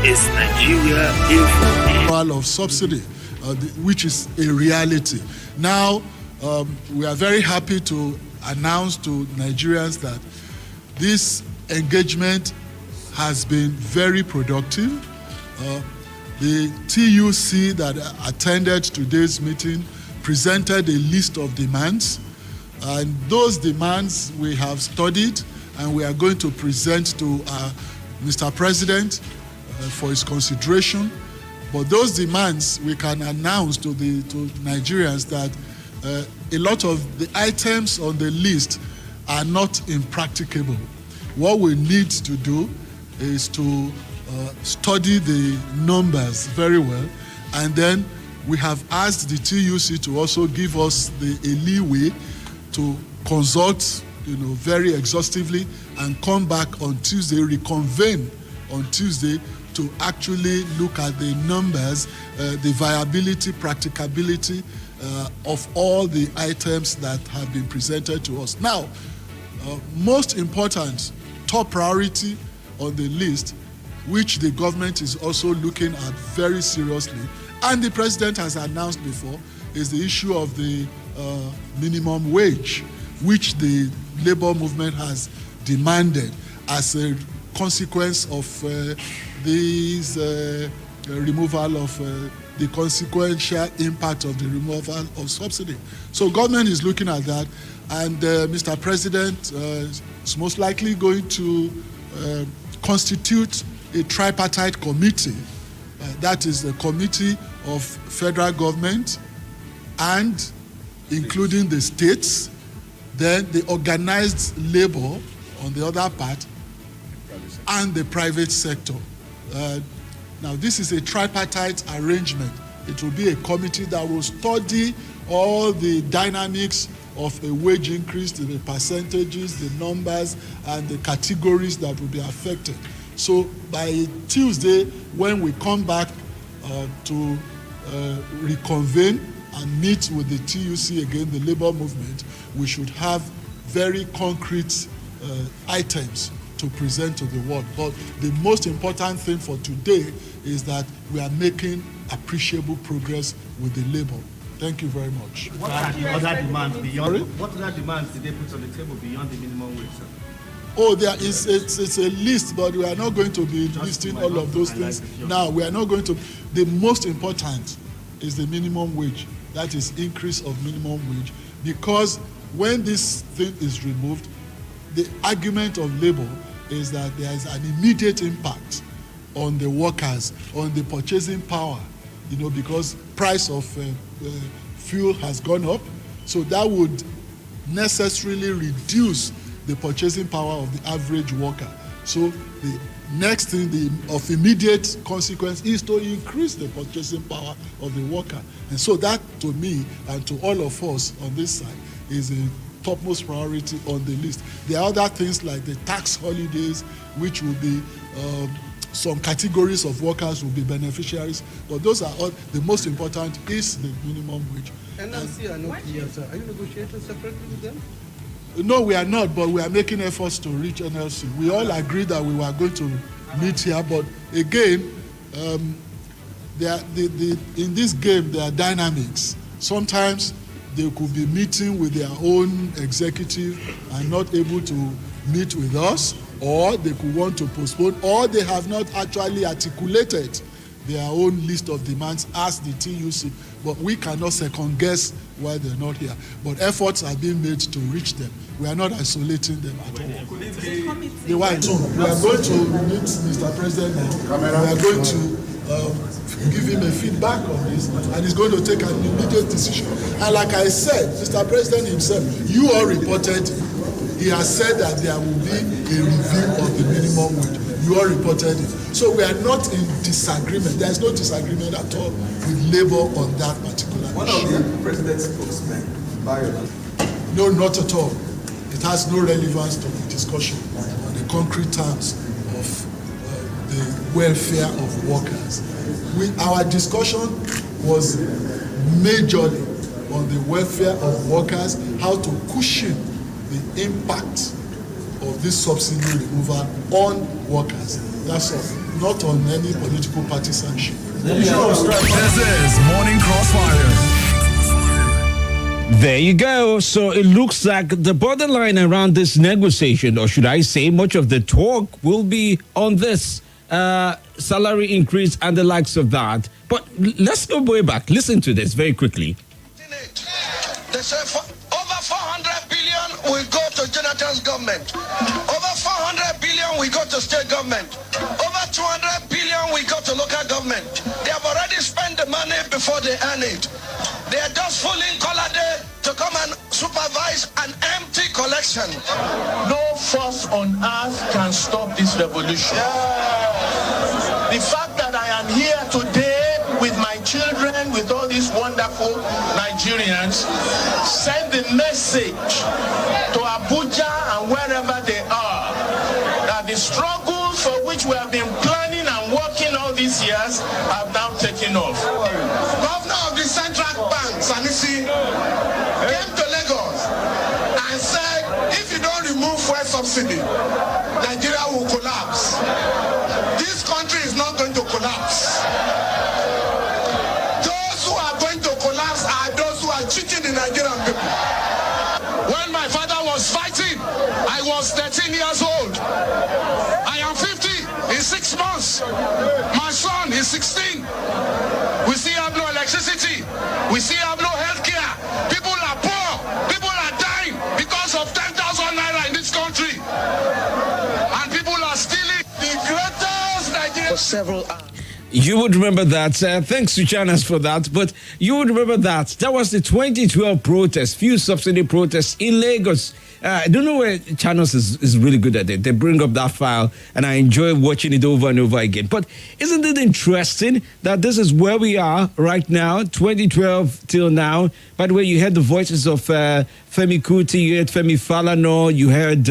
is Nigeria Info. Of subsidy, which is a reality. Now, we are very happy to announce to Nigerians that this engagement has been very productive. The TUC that attended today's meeting presented a list of demands, and those demands we have studied and we are going to present to Mr. President for his consideration. But those demands, we can announce to Nigerians that a lot of the items on the list are not impracticable. What we need to do is to study the numbers very well, and then we have asked the TUC to also give us a leeway to consult, very exhaustively, and come back on Tuesday, reconvene on Tuesday to actually look at the numbers, the viability, practicability of all the items that have been presented to us. Now, most important, top priority on the list, which the government is also looking at very seriously, and the president has announced before, is the issue of the minimum wage, which the labor movement has demanded as a consequence of this removal of the consequential impact of the removal of subsidy. So government is looking at that, and Mr. President is most likely going to constitute a tripartite committee. That is the committee of federal government and including the states, then the organized labor on the other part, and the private sector. Now, this is a tripartite arrangement. It will be a committee that will study all the dynamics of a wage increase, the percentages, the numbers, and the categories that will be affected. So by Tuesday, when we come back to reconvene and meet with the TUC again, the labor movement, we should have very concrete items to present to the world. But the most important thing for today is that we are making appreciable progress with the labor. Thank you very much. What are the other demands beyond? What other demands did they put on the table beyond the minimum wage, sir? Oh, it's a list, but we are not going to be listing all of those things. Now, we are not going to. The most important is the minimum wage. That is increase of minimum wage. Because when this thing is removed, the argument of labor is that there is an immediate impact on the workers, on the purchasing power, because price of fuel has gone up. So that would necessarily reduce the purchasing power of the average worker. So the next thing of immediate consequence is to increase the purchasing power of the worker. And so that, to me and to all of us on this side, is a topmost priority on the list. There are other things like the tax holidays, which will be some categories of workers will be beneficiaries, but those are all. The most important is the minimum wage. NLC are not here, sir. Are you negotiating separately with them? No, we are not, but we are making efforts to reach NLC. We all agreed that we were going to meet here, but again, in this game, there are dynamics. Sometimes they could be meeting with their own executive and not able to meet with us, or they could want to postpone, or they have not actually articulated their own list of demands as the TUC, but we cannot second guess why they're not here. But efforts are being made to reach them. We are not isolating them at all. We are going to meet Mr. President now. We are going to give him a feedback on this, and he's going to take an immediate decision. And like I said, Mr. President himself, you all reported, he has said that there will be a review of the minimum wage. You all reported it. So we are not in disagreement. There is no disagreement at all with labor on that particular issue. One of the president's spokesmen, no, not at all. It has no relevance to the discussion on the concrete terms of the welfare of workers. Our discussion was majorly on the welfare of workers, how to cushion the impact of this subsidy removal on workers. That's all. not on any political partisanship. This is Morning Crossfire. There you go. So it looks like the borderline around this negotiation, or should I say, much of the talk will be on this salary increase and the likes of that. But let's go way back. Listen to this very quickly. They say over 400 billion will go to Jonathan's government. Over 400 billion will go to state government. Over 200 billion will go to local government. They have already spent the money before they earn it. They are just fooling Colade to come and supervise an empty collection. No force on earth can stop this revolution. The fact that I am here today with my children, with all these wonderful Nigerians, send the message to Abuja and wherever they are, that the struggles for which we have been planning and working all these years have now taken off. Governor of the Central Bank, Sanusi, came to Lagos and said, if you don't remove fuel subsidy, Nigeria will collapse. This country is not going to collapse. Those who are going to collapse are those who are cheating the Nigerian people. When my father was fighting, I was 13 years old. I am 50 in 6 months. My son is 16. We still have no electricity. We still have no health care. People are poor. People are dying because of 10,000 naira in this country. And people are stealing the greatest Nigeria. For several hours. You would remember that. Thanks to Chanas for that. But you would remember that. That was the 2012 protest, fuel subsidy protest in Lagos. I don't know where Chanos is really good at it. They bring up that file and I enjoy watching it over and over again. But isn't it interesting that this is where we are right now, 2012 till now? By the way, you heard the voices of Femi Kuti, you heard Femi Falana, you heard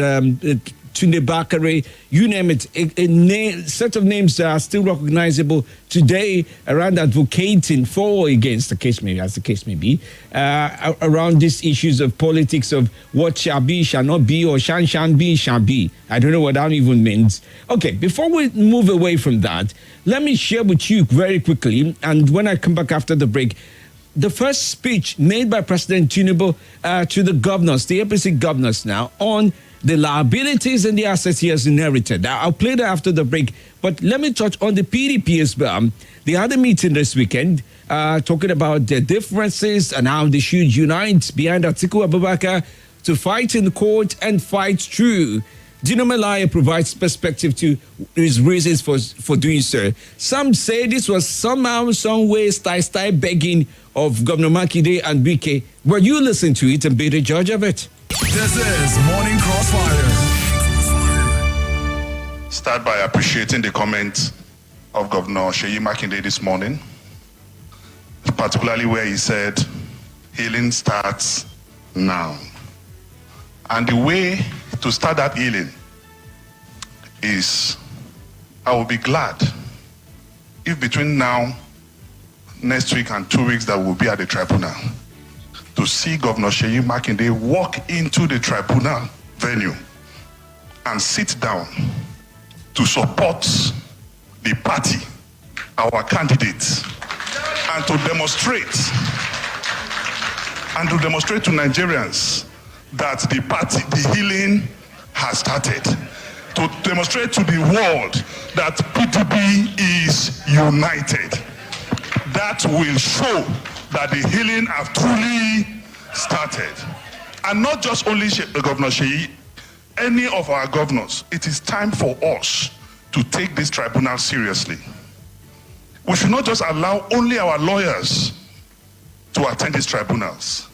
Tunde Bakare, you name it, a set of names that are still recognizable today around advocating for or against, as the case may be, around these issues of politics of what shall be, shall not be, or shan be, shall be. I don't know what that even means. Okay, before we move away from that, let me share with you very quickly, and when I come back after the break, the first speech made by President Tinubu to the governors, the APC governors now, on the liabilities and the assets he has inherited. I'll play that after the break, but let me touch on the PDP as well. They had a meeting this weekend talking about their differences and how they should unite behind Atiku Abubakar to fight in the court and fight through. Dino Malaya provides perspective to his reasons for doing so. Some say this was somehow, some way, style begging of Governor Makinde and BK. Well, you listen to it and be the judge of it. This is Morning Crossfire. Start by appreciating the comment of Governor Seyi Makinde this morning, particularly where he said, healing starts now. And the way to start that healing is, I will be glad if between now, next week and 2 weeks that we'll be at the tribunal, to see Governor Seyi Makinde walk into the tribunal venue and sit down to support the party, our candidates, and to demonstrate to Nigerians that the party, the healing has started. To demonstrate to the world that PDP is united. That will show that the healing have truly started. And not just only Governor Seyi, any of our governors, it is time for us to take this tribunal seriously. We should not just allow only our lawyers to attend these tribunals.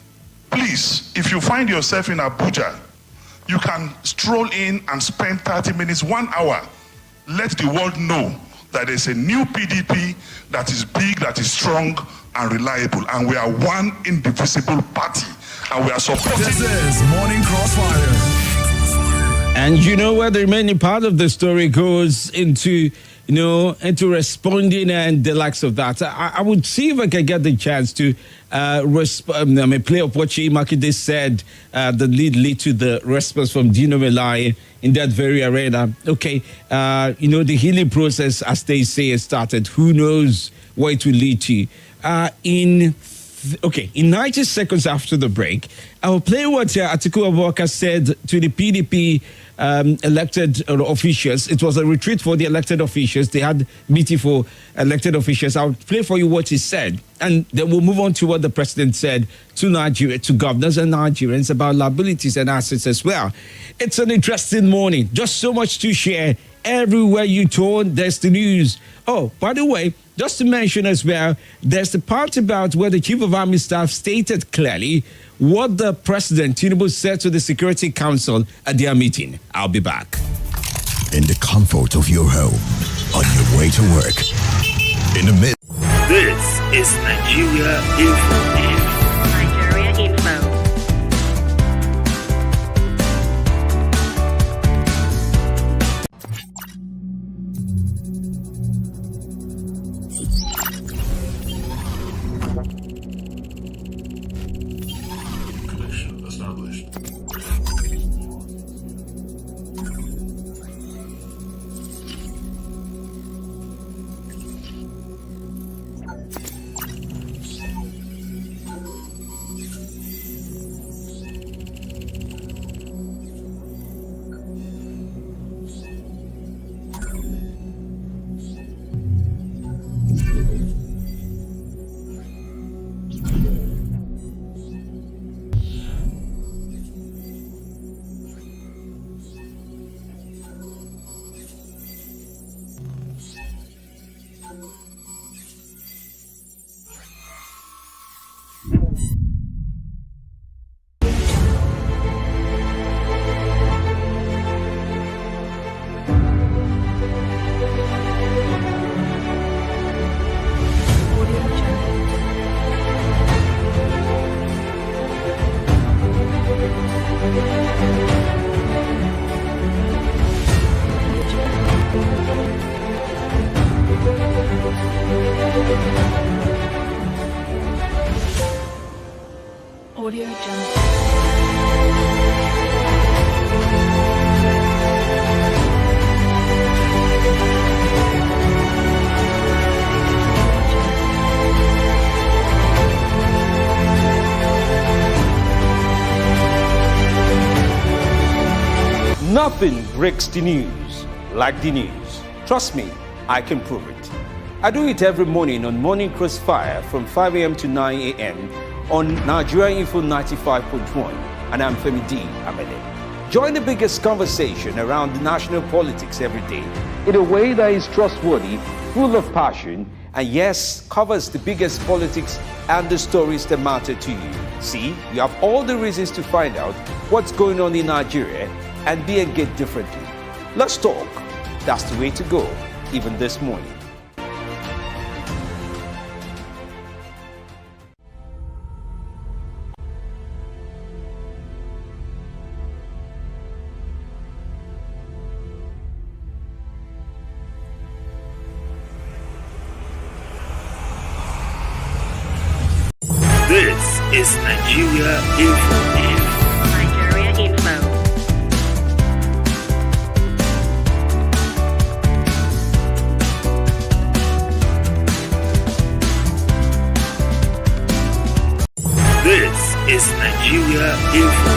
Please, if you find yourself in Abuja, you can stroll in and spend 30 minutes, 1 hour. Let the world know that there's a new PDP that is big, that is strong and reliable, and we are one indivisible party, and we are supporting. This is Morning Crossfire. And you know where the remaining part of the story goes into into responding and the likes of that. I would see if I can get the chance to play up what Shea Makinde said that lead to the response from Dino Melai in that very arena. Okay, the healing process, as they say, has started. Who knows what it will lead to? In 90 seconds after the break, I will play what Atiku Abubakar said to the PDP elected officials. It was a retreat for the elected officials. They had meeting for elected officials. I'll play for you what he said, and then we'll move on to what the president said to Nigeria, to governors and Nigerians about liabilities and assets as well. It's an interesting morning. Just so much to share. Everywhere you turn, there's the news. Oh, by the way, just to mention as well, there's the part about where the Chief of Army Staff stated clearly what the President Tinubu said to the Security Council at their meeting. I'll be back. In the comfort of your home, on your way to work, in the mid. This is Nigeria Info. Nigeria Info. Audio Jungle. Nothing breaks the news like the news. Trust me, I can prove it. I do it every morning on Morning Crossfire from 5 a.m. to 9 a.m. on Nigeria Info 95.1, and I'm Femi D. Amede. Join the biggest conversation around the national politics every day in a way that is trustworthy, full of passion, and yes, covers the biggest politics and the stories that matter to you. See, you have all the reasons to find out what's going on in Nigeria and be engaged differently. Let's talk. That's the way to go, even this morning. This is Nigeria Info. Nigeria Info. This is Nigeria Info.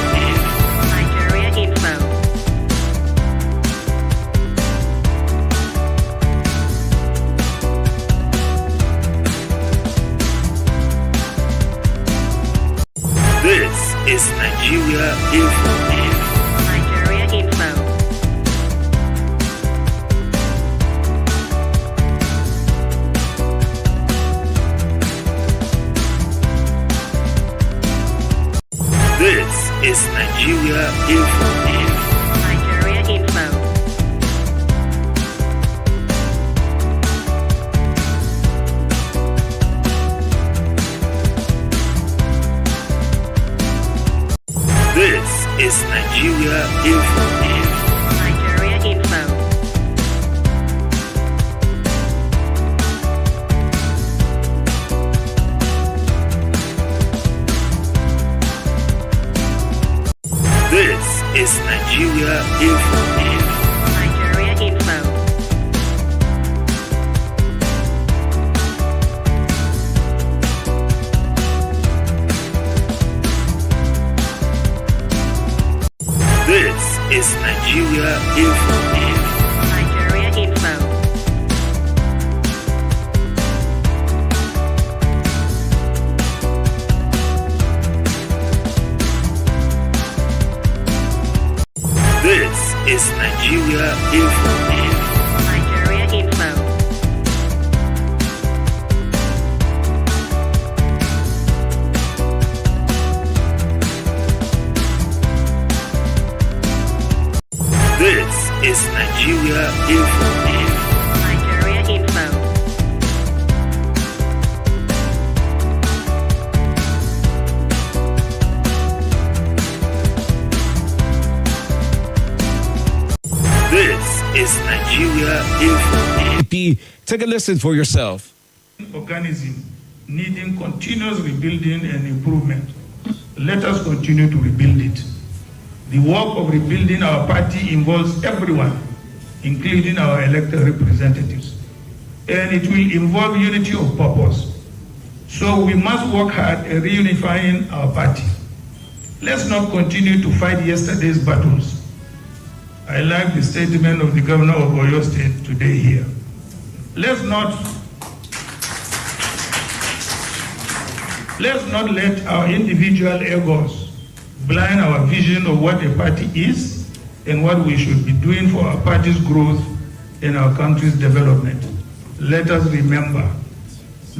Nigeria Info. This is Nigeria Info. Nigeria Info. This is Nigeria Info. Nigeria Info. This is Nigeria Info. Nigeria Info. is Nigeria Info. Nigeria Info. This is Nigeria Info. Nigeria Info. This is Nigeria Info. Nigeria Info. This is Nigeria Info. Nigeria Info. This is Nigeria Info. Take a listen for yourself. Organism needing continuous rebuilding and improvement. Let us continue to rebuild it. The work of rebuilding our party involves everyone, including our elected representatives. And it will involve unity of purpose. So we must work hard at reunifying our party. Let's not continue to fight yesterday's battles. I like the statement of the governor of Oyo State today here. Let's not let our individual egos blind our vision of what a party is and what we should be doing for our party's growth and our country's development. Let us remember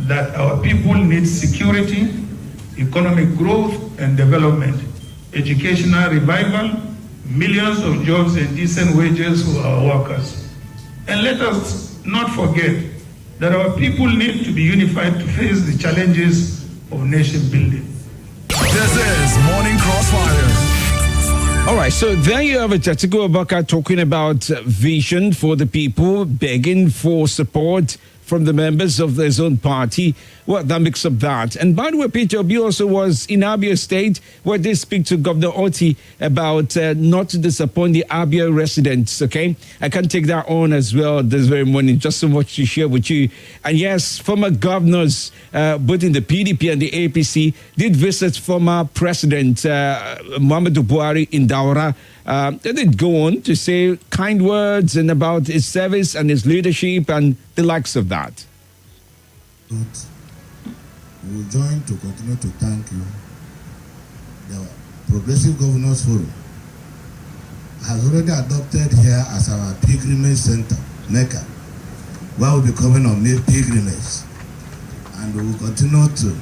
that our people need security, economic growth and development, educational revival, millions of jobs and decent wages for our workers. And let us not forget that our people need to be unified to face the challenges of nation building. This is Morning Crossfire. All right, so there you have it. Atiku Abubakar talking about vision for the people, begging for support from the members of his own party. Well, that mix of that. And by the way, Peter Obi also was in Abia State, where they speak to Governor Oti about not to disappoint the Abia residents, okay? I can take that on as well this very morning. Just so much to share with you. And yes, former governors, both in the PDP and the APC, did visit former President Muhammadu Buhari in Daura. They did go on to say kind words and about his service and his leadership and the likes of that. But we will join to continue to thank you. The Progressive Governors Forum has already adopted here as our pilgrimage center, Mecca, where we'll be coming on pilgrimage. And we will continue to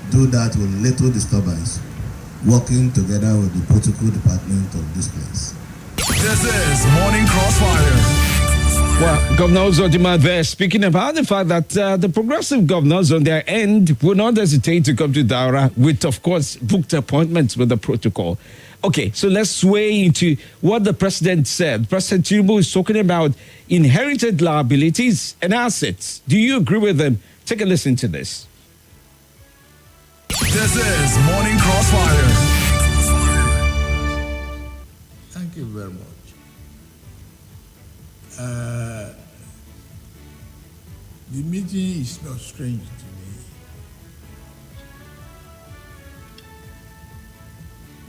do that with little disturbance, working together with the protocol department of this place. This is Morning Crossfire. Well, Governor Uzodinma there speaking about the fact that the progressive governors on their end will not hesitate to come to Daura with, of course, booked appointments with the protocol. Okay, so let's sway into what the president said. President Tinubu is talking about inherited liabilities and assets. Do you agree with him? Take a listen to this. This is Morning Crossfire. Thank you very much. The meeting is not strange to me.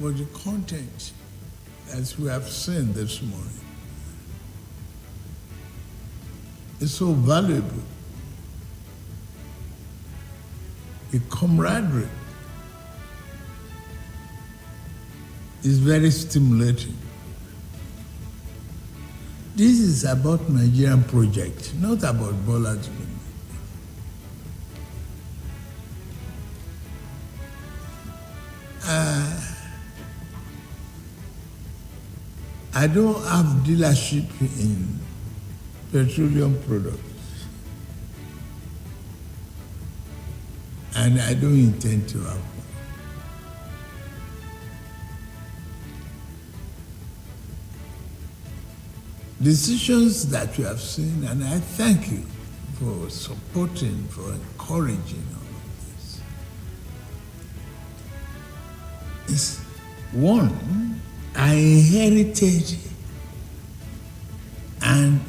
But the content, as we have seen this morning, is so valuable. The camaraderie is very stimulating. This is about Nigerian project, not about Bola Tinubu. I don't have dealership in petroleum products. And I don't intend to have one. Decisions that you have seen, and I thank you for supporting, for encouraging all of this. Is one, I inherited, and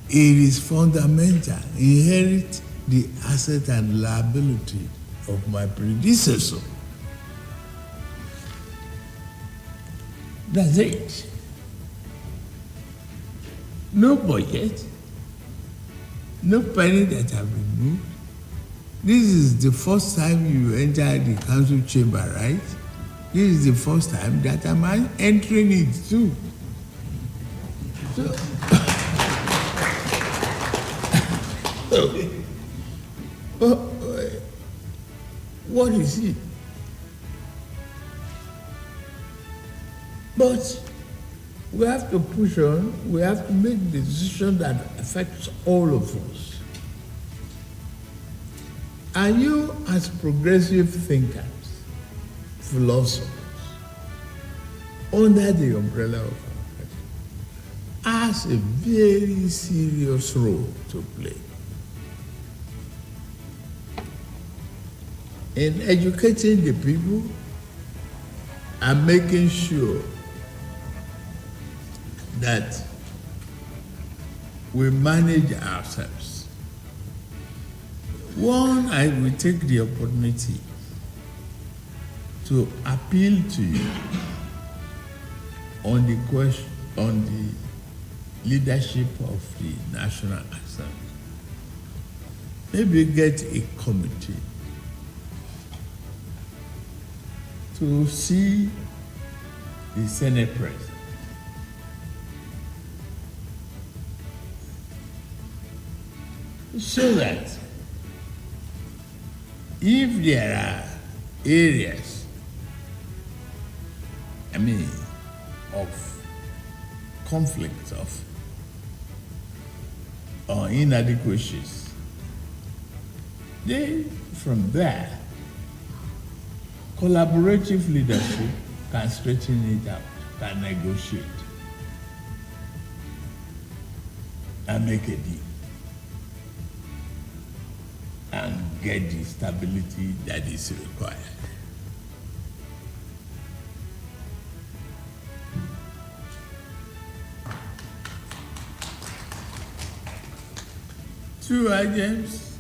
it is fundamental, inherit the asset and liability of my predecessor. That's it. No budget, no penny that have been moved. This is the first time you enter the council chamber, right? This is the first time that I'm entering it too. So, what is it? But we have to push on. We have to make the decision that affects all of us. And you, as progressive thinkers, philosophers, under the umbrella of our country, has a very serious role to play in educating the people and making sure that we manage ourselves. One, I will take the opportunity to appeal to you on the question, on the leadership of the National Assembly. Maybe get a committee to see the Senate President. So that if there are areas, of conflict, or inadequacies, then from there, collaborative leadership can straighten it out, can negotiate, and make a deal, and get the stability that is required. Two items,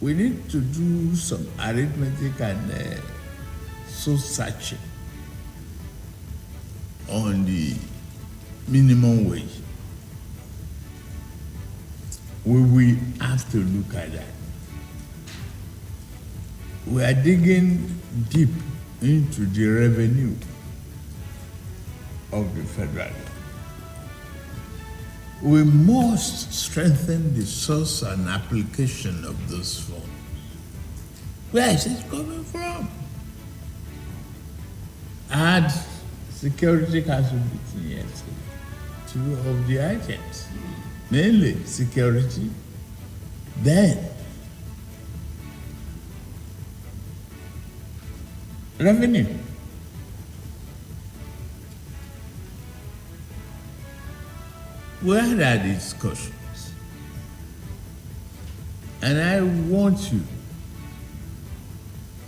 we need to do some arithmetic and soul searching on the minimum wage. We will have to look at that. We are digging deep into the revenue of the federal government. We must strengthen the source and application of those funds. Where is it coming from? I had Security Council meeting yesterday. Two of the items, mainly security, then revenue. We had our discussions, and I want you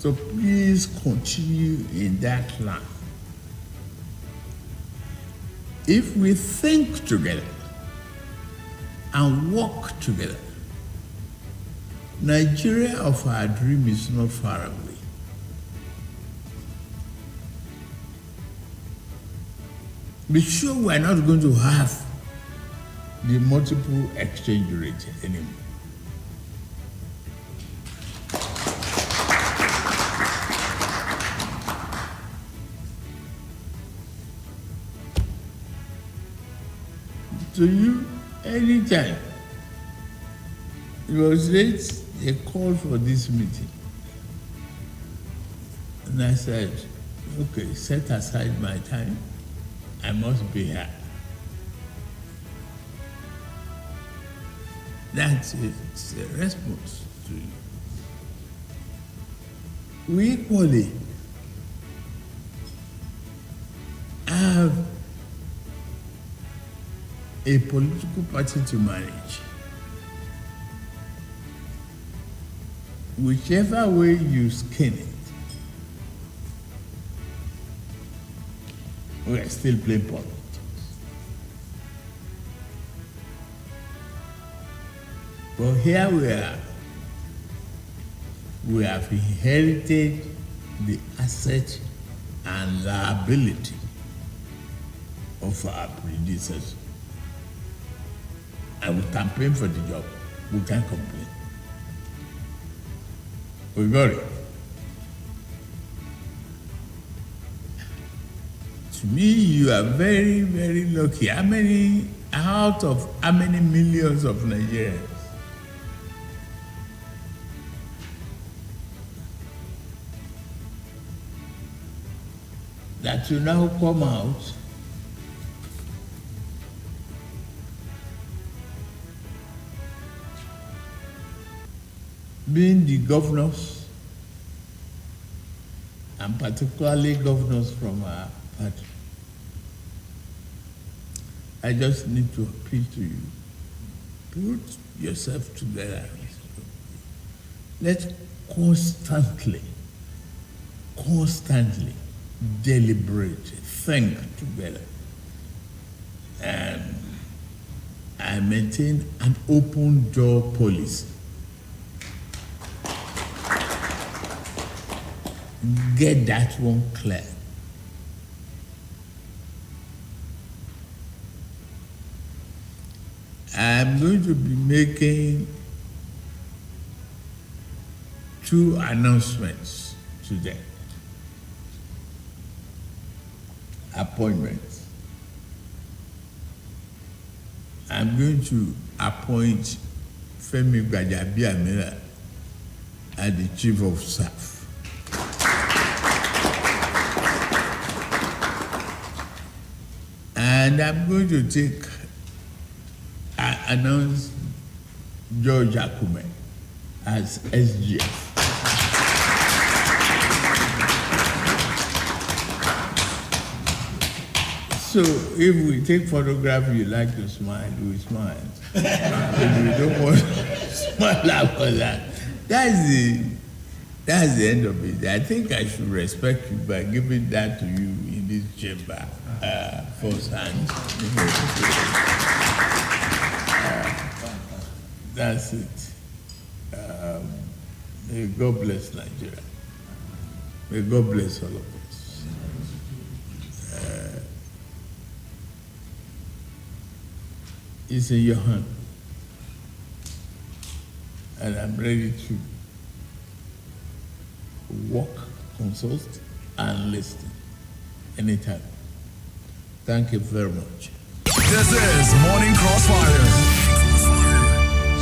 to please continue in that line. If we think together and work together, Nigeria of our dream is not far away. Be sure we are not going to have the multiple exchange rate anymore. To you, anytime it was late, they called for this meeting. And I said, okay, set aside my time. I must be here. That's it. It's a response to you. We equally have a political party to manage. whichever way you skin it, we are still playing politics. But here we are. We have inherited the asset and liability of our predecessors. And we campaign for the job. We can't complain. We got it. To me, you are very, very lucky. How many out of how many millions of Nigerians that will now come out being the governors, and particularly governors from our party. I just need to appeal to you. Put yourself together. Let's constantly deliberate, think together. And I maintain an open door policy. Get that one clear. I'm going to be making 2 announcements today. Appointments. I'm going to appoint Femi Gbajabiamila as the Chief of Staff. And I'm going to announce George Akume as SGF. So if we take photograph, you like to smile, we smile. If you don't want to smile after that, that's the end of it. I think I should respect you by giving that to you in this chamber firsthand. That's it. May God bless Nigeria. May God bless all of us. It's in your hand. And I'm ready to walk, consult, and listen anytime. Thank you very much. This is Morning Crossfire.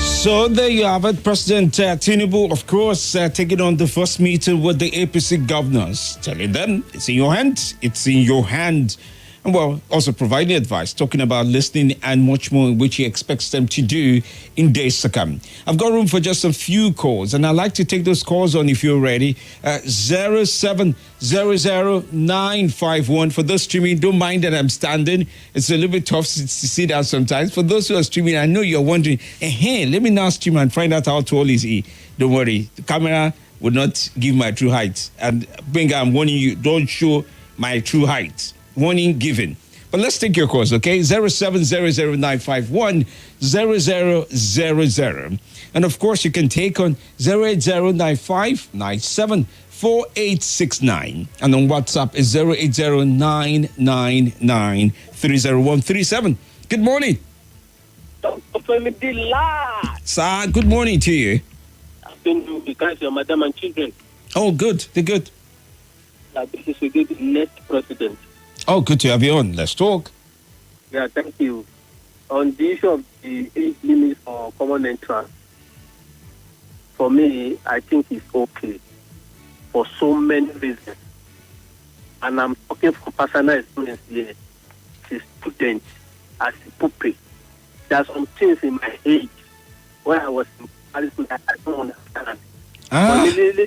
So there you have it. President Tinubu, of course, taking on the first meeting with the APC governors, telling them it's in your hand, it's in your hand. And well, also providing advice, talking about listening and much more, which he expects them to do in days to come. I've got room for just a few calls, and I'd like to take those calls on if you're ready. 0700951. For those streaming, don't mind that I'm standing. It's a little bit tough to see that sometimes. For those who are streaming, I know you're wondering, hey, let me now stream and find out how tall is he. Don't worry, the camera will not give my true height. And Benga, I'm warning you, don't show my true height. Warning given. But let's take your calls, okay? 07009510000. And of course, you can take on 08095974869. And on WhatsApp is 08099930137. Good morning. Sir, good morning to you. I've been because your madam and children. Oh, good. They're good. This is the next president. Oh, good to have you on. Let's talk. Yeah, thank you. On the issue of the age limit for common entrance, for me, I think it's okay for so many reasons. And I'm talking from personal experience here. As a student, as a pupil, there are some things in my age when I was in primary school that I don't understand. I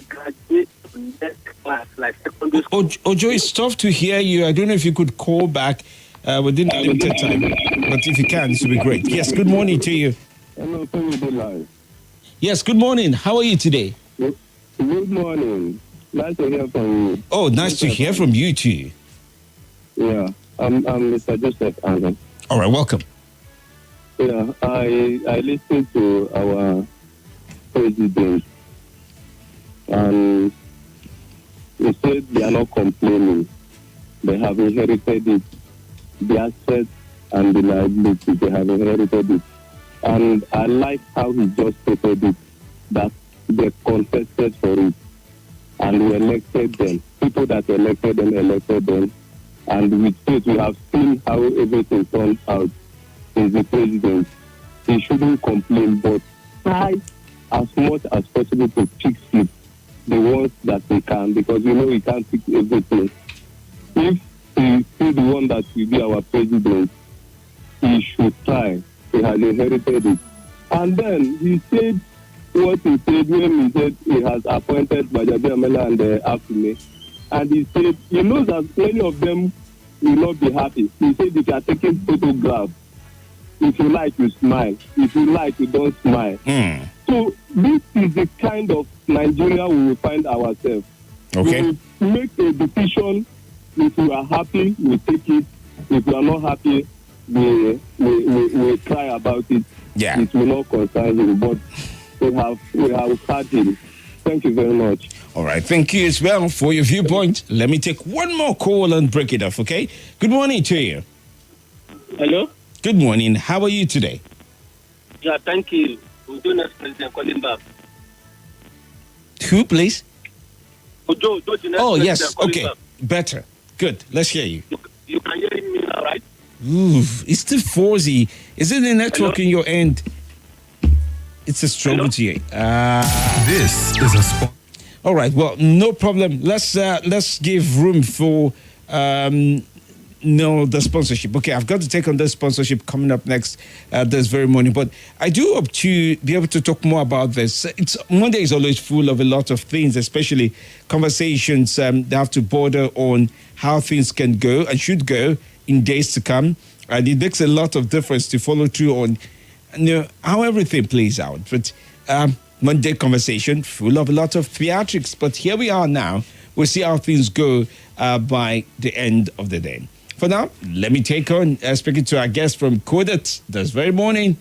graduate to next class, like secondary school. Ojo, it's tough to hear you. I don't know if you could call back within a limited time. But if you can, this would be great. Yes, good morning to you. Hello, Femi. Yes, good morning. How are you today? Good morning. Nice to hear from you. Oh, nice to hear from you too. Yeah, I'm Mr. Joseph Allen. All right, welcome. Yeah, I listened to our president, and he said they are not complaining. They have inherited it. The assets and the liabilities, they have inherited it. And I like how he just stated it, that they contested for it. And we elected them. People that elected them. And with it, we have seen how everything turned out since the president. He shouldn't complain, but try as much as possible to fix it, the ones that we can, because we know we can't fix everything. If he is the one that will be our president, he should try. He has inherited it. And then he said what he said when he said he has appointed Bajabi Amela and Afune. And he said, he knows that many of them will not be happy. He said, if you are taking photographs, if you like, you smile. If you like, you don't smile. So this is the kind of Nigeria we will find ourselves. Okay. We will make a decision. If we are happy, we take it. If we are not happy, we cry about it. Yeah. It will not concern him. But we have had him. Thank you very much. All right, thank you as well for your viewpoint. Let me take one more call and break it off, okay? Good morning to you. Hello? Good morning. How are you today? Yeah, thank you. Ujo next president calling back. Who, please? Ujo the next Oh, president yes. calling Okay. back. Better. Good. Let's hear you. You can hear me now, right? Ooh, it's too fuzzy. Is it the network in your end? It's a struggle to you. This is a spot. All right. Well, no problem. Let's give room for the sponsorship. Okay, I've got to take on the sponsorship coming up next this very morning. But I do hope to be able to talk more about this. Monday is always full of a lot of things, especially conversations that have to border on how things can go and should go in days to come. And it makes a lot of difference to follow through on how everything plays out. But Monday conversation full of a lot of theatrics. But here we are now. We'll see how things go by the end of the day. For now, let me take on speaking to our guest from Kodet this very morning.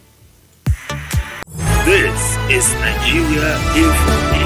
This is Nigeria Info.